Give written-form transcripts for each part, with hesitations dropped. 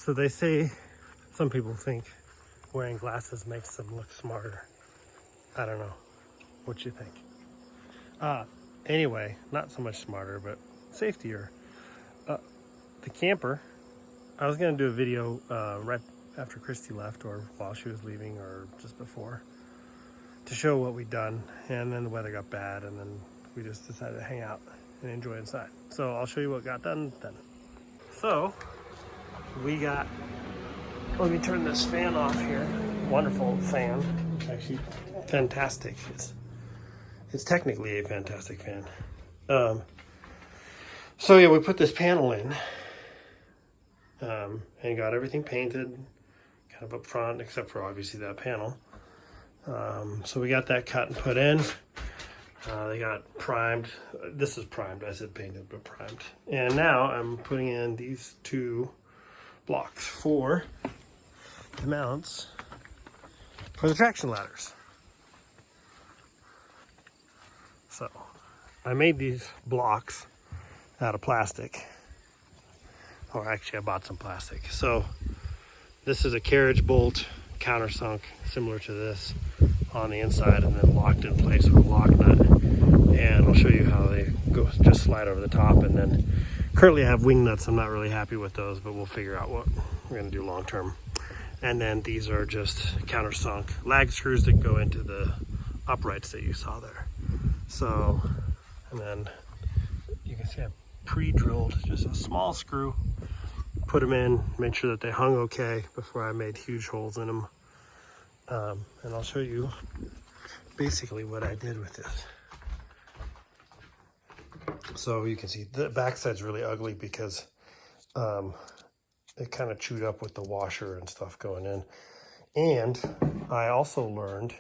So they say, some people think wearing glasses makes them look smarter. I don't know what you think. Anyway, not so much smarter, but safetier. The camper, I was gonna do a video right after Christy left, or while she was leaving, or just before, to show what we'd done. And then the weather got bad, and then we just decided to hang out and enjoy inside. So I'll show you what got done then. So we got, let me turn this fan off here. Wonderful fan, actually fantastic. It's technically a fantastic fan. So yeah, we put this panel in and got everything painted kind of up front, except for obviously that panel. So we got that cut and put in. They got primed. This is primed. I said painted, but primed. And now I'm putting in these two blocks for the mounts for the traction ladders. So I made these blocks out of plastic. Or actually I bought some plastic. So this is a carriage bolt countersunk similar to this on the inside, and then locked in place with a lock nut. And I'll show you how they go, just slide over the top. And then currently I have wing nuts. I'm not really happy with those, but we'll figure out what we're gonna do long term. And then these are just countersunk lag screws that go into the uprights that you saw there. So, and then you can see I pre-drilled just a small screw, put them in, made sure that they hung okay before I made huge holes in them. And I'll show you basically what I did with this. So you can see the backside's really ugly because it kind of chewed up with the washer and stuff going in. And I also learned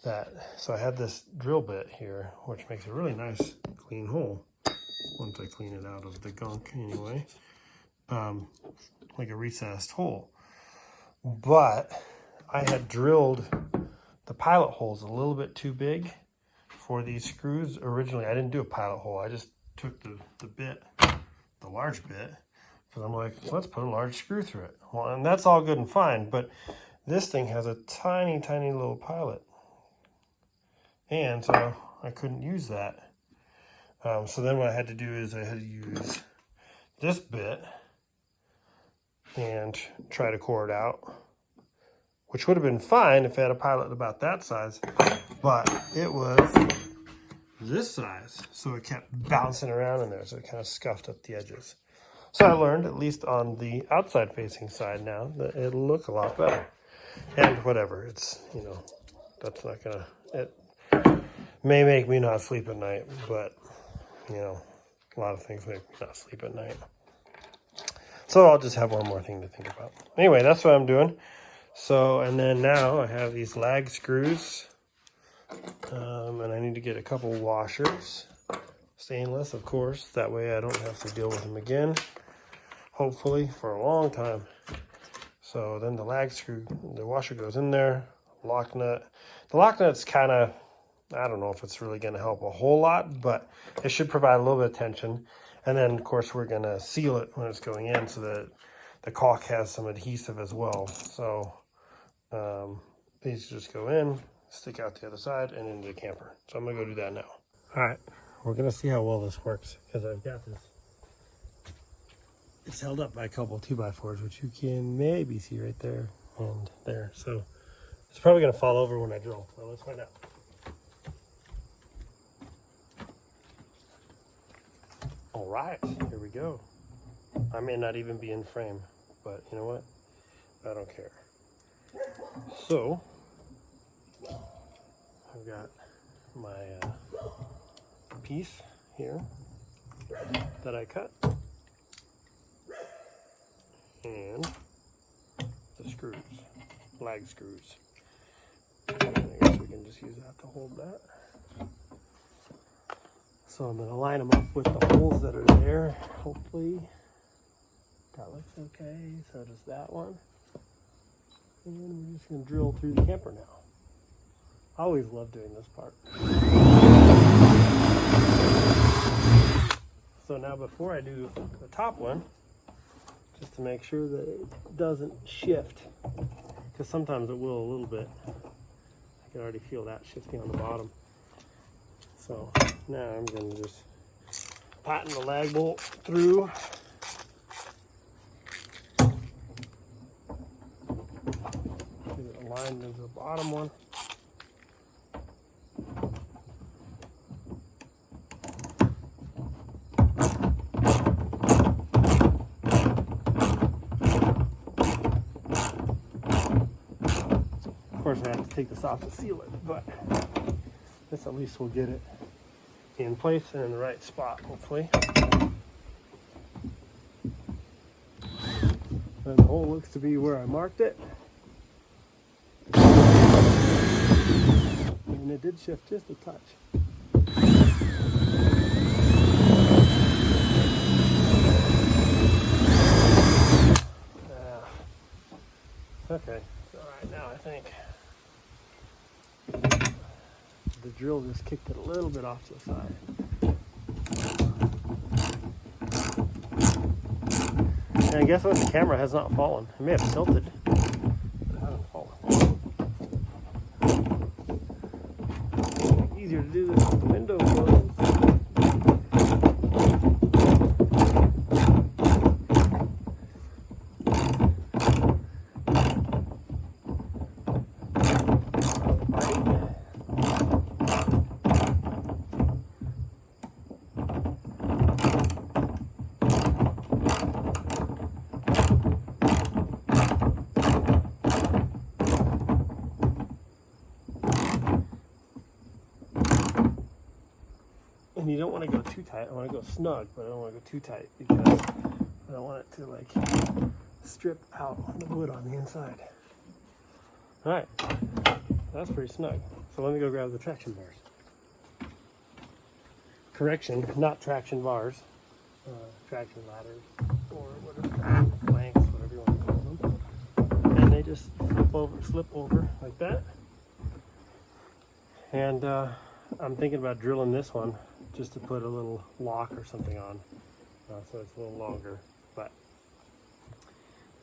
that, so I had this drill bit here, which makes a really nice clean hole once I clean it out of the gunk anyway, like a recessed hole. But I had drilled the pilot holes a little bit too big for these screws. Originally, I didn't do a pilot hole. I just took the bit, the large bit, because I'm like, let's put a large screw through it. Well, and that's all good and fine, but this thing has a tiny, tiny little pilot. And so I couldn't use that. So then what I had to do is I had to use this bit and try to core it out, which would have been fine if I had a pilot about that size, but it was this size. So it kept bouncing around in there, so it kind of scuffed up the edges. So I learned, at least on the outside facing side now, that it'll look a lot better. And whatever, it's, you know, that's not gonna, it may make me not sleep at night, but you know, a lot of things make me not sleep at night. So I'll just have one more thing to think about. Anyway, that's what I'm doing. So, and then now I have these lag screws, and I need to get a couple washers, stainless, of course. That way I don't have to deal with them again, hopefully for a long time. So then the lag screw, the washer goes in there, lock nut. The lock nut's kind of, I don't know if it's really going to help a whole lot, but it should provide a little bit of tension. And then, of course, we're going to seal it when it's going in so that the caulk has some adhesive as well. So these just go in, stick out the other side, and into the camper. So I'm going to go do that now. All right, we're going to see how well this works, because I've got this. It's held up by a couple 2x4s, which you can maybe see right there and there. So it's probably going to fall over when I drill. So let's find out. All right, here we go. I may not even be in frame, but you know what? I don't care. So, I've got my piece here that I cut, and the screws, lag screws. I guess we can just use that to hold that. So I'm going to line them up with the holes that are there. Hopefully that looks okay. So does that one. And we're just going to drill through the camper now. I always love doing this part. So now before I do the top one, just to make sure that it doesn't shift, because sometimes it will a little bit. I can already feel that shifting on the bottom. So now I'm going to just tighten the lag bolt through. Get it aligned into the bottom one. Of course, I have to take this off to seal it, but this at least will get it in place and in the right spot, hopefully. And the hole looks to be where I marked it. And it did shift just a touch. Okay, so right now I think the drill just kicked it a little bit off to the side. And guess what? The camera has not fallen. It may have tilted, but it hasn't fallen. Easier to do this with the window closed. And you don't want to go too tight. I want to go snug, but I don't want to go too tight because I don't want it to like strip out the wood on the inside. All right, that's pretty snug. So let me go grab the traction bars. Correction, not traction bars, traction ladders or whatever, planks, whatever you want to call them. And they just slip over like that. And I'm thinking about drilling this one just to put a little lock or something on, so it's a little longer. But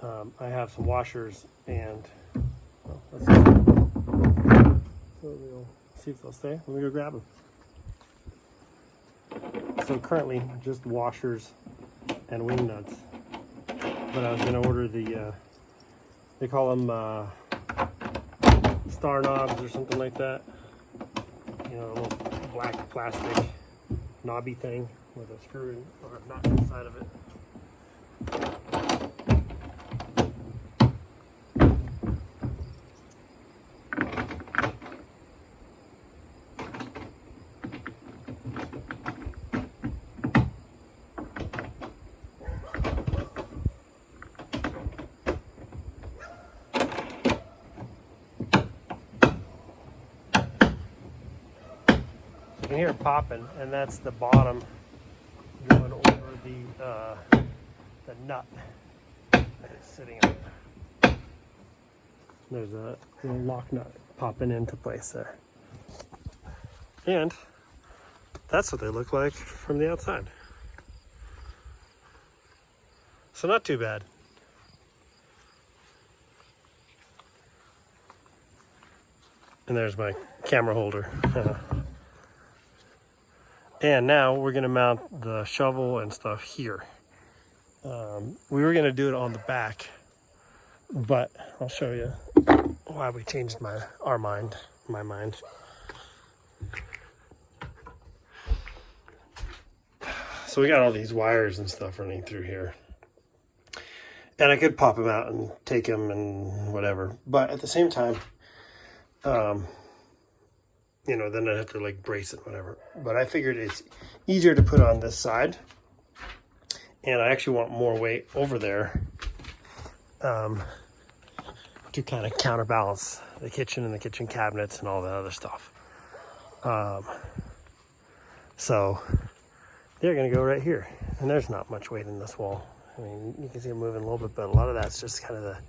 I have some washers, and well, let's see. So we'll see if they'll stay. Let me go grab them. So currently just washers and wing nuts, but I was going to order the they call them star knobs or something like that. You know, a little black plastic knobby thing with a screw in, or a nut inside of it. You can hear it popping, and that's the bottom going over the nut that it's sitting on. There's a little lock nut popping into place there. And that's what they look like from the outside. So not too bad. And there's my camera holder. And now we're gonna mount the shovel and stuff here. We were gonna do it on the back, but I'll show you why we changed my mind. So we got all these wires and stuff running through here. And I could pop them out and take them and whatever. But at the same time, you know, then I'd have to like brace it, whatever. But I figured it's easier to put on this side. And I actually want more weight over there to kind of counterbalance the kitchen and the kitchen cabinets and all that other stuff. So they're gonna go right here. And there's not much weight in this wall. I mean, you can see it moving a little bit, but a lot of that's just kind of a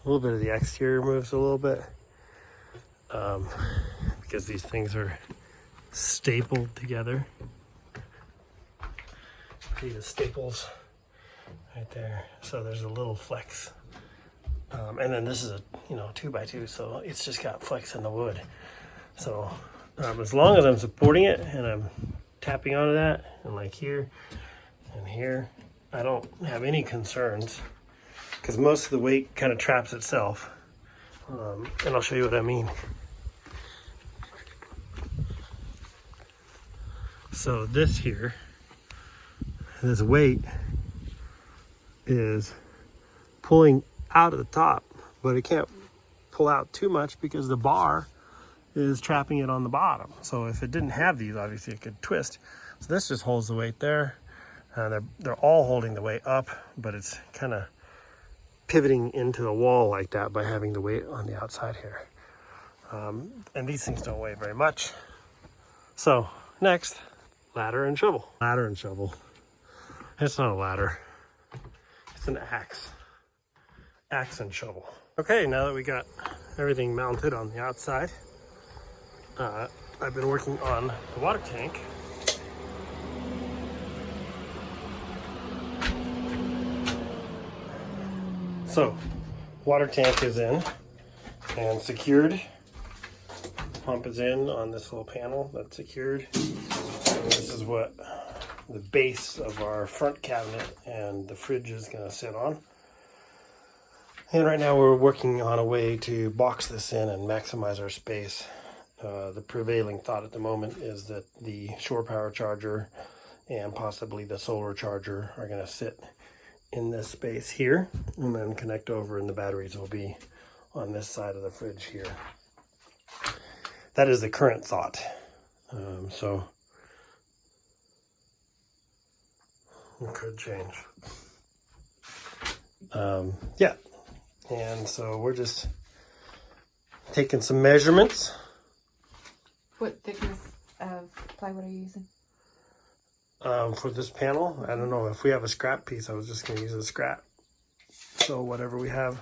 little bit of the exterior moves a little bit. Because these things are stapled together. See the staples right there. So there's a little flex. And then this is a 2x2, so it's just got flex in the wood. So as long as I'm supporting it and I'm tapping onto that, and like here and here, I don't have any concerns because most of the weight kind of traps itself. And I'll show you what I mean. So this here, this weight is pulling out of the top, but it can't pull out too much because the bar is trapping it on the bottom. So if it didn't have these, obviously it could twist. So this just holds the weight there. They're all holding the weight up, but it's kind of pivoting into the wall like that by having the weight on the outside here. And these things don't weigh very much. So next, ladder and shovel. Ladder and shovel. It's not a ladder. It's an axe. Axe and shovel. Okay, now that we got everything mounted on the outside, I've been working on the water tank. So, water tank is in and secured. Pump is in on this little panel that's secured. And this is what the base of our front cabinet and the fridge is going to sit on. And right now we're working on a way to box this in and maximize our space. The prevailing thought at the moment is that the shore power charger and possibly the solar charger are going to sit in this space here and then connect over, and the batteries will be on this side of the fridge here. That is the current thought. So it could change. Yeah. And so we're just taking some measurements. What thickness of plywood are you using? For this panel, I don't know. If we have a scrap piece, I was just going to use a scrap. So whatever we have.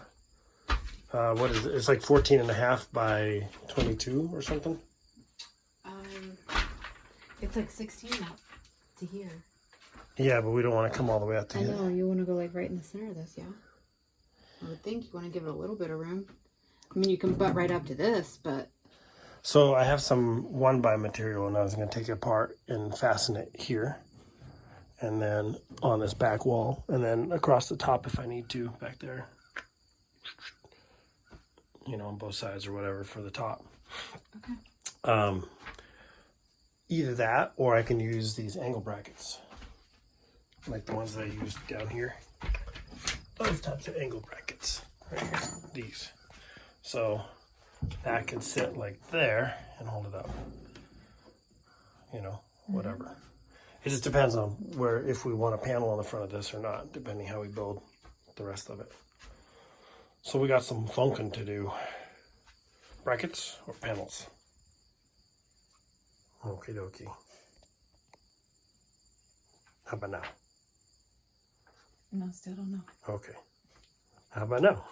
What is it? It's like 14.5 by 22 or something. It's like 16 up to here. Yeah, but we don't want to come all the way out to here. I know, you want to go like right in the center of this, yeah? I would think you want to give it a little bit of room. I mean, you can butt right up to this, but... So I have some 1x material, and I was going to take it apart and fasten it here. And then on this back wall, and then across the top if I need to, back there. On both sides or whatever for the top. Okay. Either that, or I can use these angle brackets. Like the ones that I used down here. Those types of angle brackets. Right here. These. So that could sit like there and hold it up. Whatever. It just depends on if we want a panel on the front of this or not, depending how we build the rest of it. So we got some funkin' to do. Brackets or panels? Okie dokie. How about now? No, still don't know. Okay. How about now?